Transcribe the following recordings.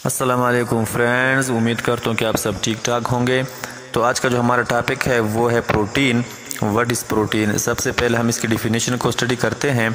अस्सलाम वालेकुम फ्रेंड्स, उम्मीद करता हूँ कि आप सब ठीक ठाक होंगे। तो आज का जो हमारा टॉपिक है वो है प्रोटीन। What is protein. सबसे पहले हम इसकी डिफिनेशन को स्टडी करते हैं।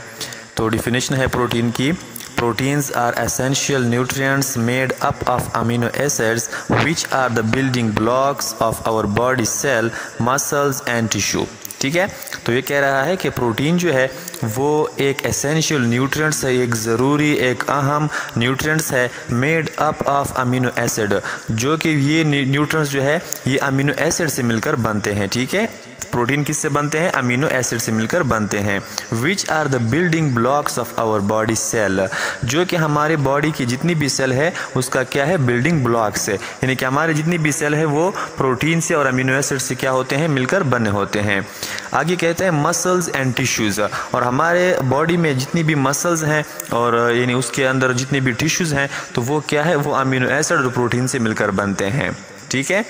तो डिफिनेशन है प्रोटीन की, proteins are essential nutrients made up of amino acids which are the building blocks of our body cell, muscles and tissue. ठीक है, तो ये कह रहा है कि प्रोटीन जो है वो एक एसेंशियल न्यूट्रिएंट्स है, एक ज़रूरी एक अहम न्यूट्रिएंट्स है, made up of amino acid, जो कि ये न्यूट्रिएंट्स जो है ये अमीनो एसिड से मिलकर बनते हैं। ठीक है, प्रोटीन किससे बनते हैं? अमीनो एसिड से मिलकर बनते हैं। Which are the building blocks of our body cell, जो कि हमारे बॉडी की जितनी भी सेल है उसका क्या है? बिल्डिंग ब्लॉक्स है। यानी कि हमारे जितनी भी सेल है वो प्रोटीन से और अमीनो एसिड से क्या होते हैं? मिलकर बने होते हैं। आगे कहते हैं मसल्स एंड टिश्यूज़, और हमारे बॉडी में जितनी भी मसल्स हैं और यानी उसके अंदर जितने भी टिश्यूज़ हैं तो वो क्या है? वो अमीनो एसिड और प्रोटीन से मिलकर बनते हैं। ठीक है,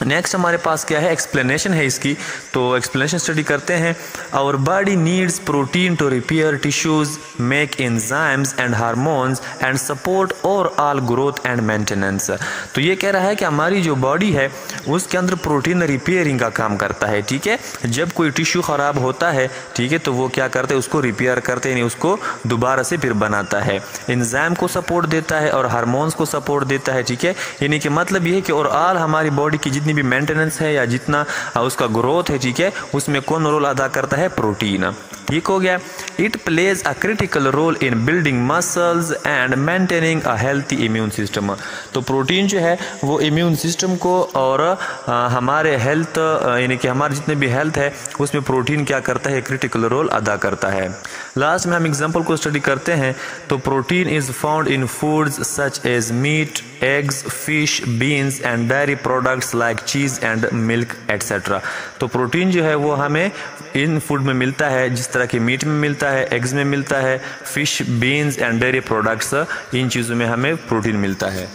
नेक्स्ट हमारे पास क्या है? एक्सप्लेनेशन है इसकी। तो एक्सप्लेनेशन स्टडी करते हैं। Our body needs protein to repair tissues, make enzymes and hormones and support overall growth and maintenance. तो ये कह रहा है कि हमारी जो बॉडी है उसके अंदर प्रोटीन रिपेयरिंग का काम करता है। ठीक है, जब कोई टिश्यू ख़राब होता है, ठीक है, तो वो क्या करते हैं? उसको रिपेयर करते हैं, यानी उसको दोबारा से फिर बनाता है। एंजाइम को सपोर्ट देता है और हार्मोन्स को सपोर्ट देता है। ठीक है, यानी कि मतलब ये है कि ओवरऑल हमारी बॉडी की जितनी भी मेंटेनेंस है या जितना उसका ग्रोथ है, ठीक है, उसमें कौन रोल अदा करता है? प्रोटीन। ठीक हो गया। It plays a critical role in building muscles and maintaining a healthy immune system. तो प्रोटीन जो है वो इम्यून सिस्टम को और हमारे हेल्थ यानी कि हमारे जितने भी हेल्थ है उसमें प्रोटीन क्या करता है? क्रिटिकल रोल अदा करता है। लास्ट में हम एग्जांपल को स्टडी करते हैं। तो protein is found in foods such as meat, eggs, fish, beans and dairy products like cheese and milk etcetera. तो प्रोटीन जो है वो हमें इन फूड में मिलता है, जिस तरह के मीट में मिलता है, एग्स में मिलता है, fish, beans and dairy products, इन चीज़ों में हमें प्रोटीन मिलता है।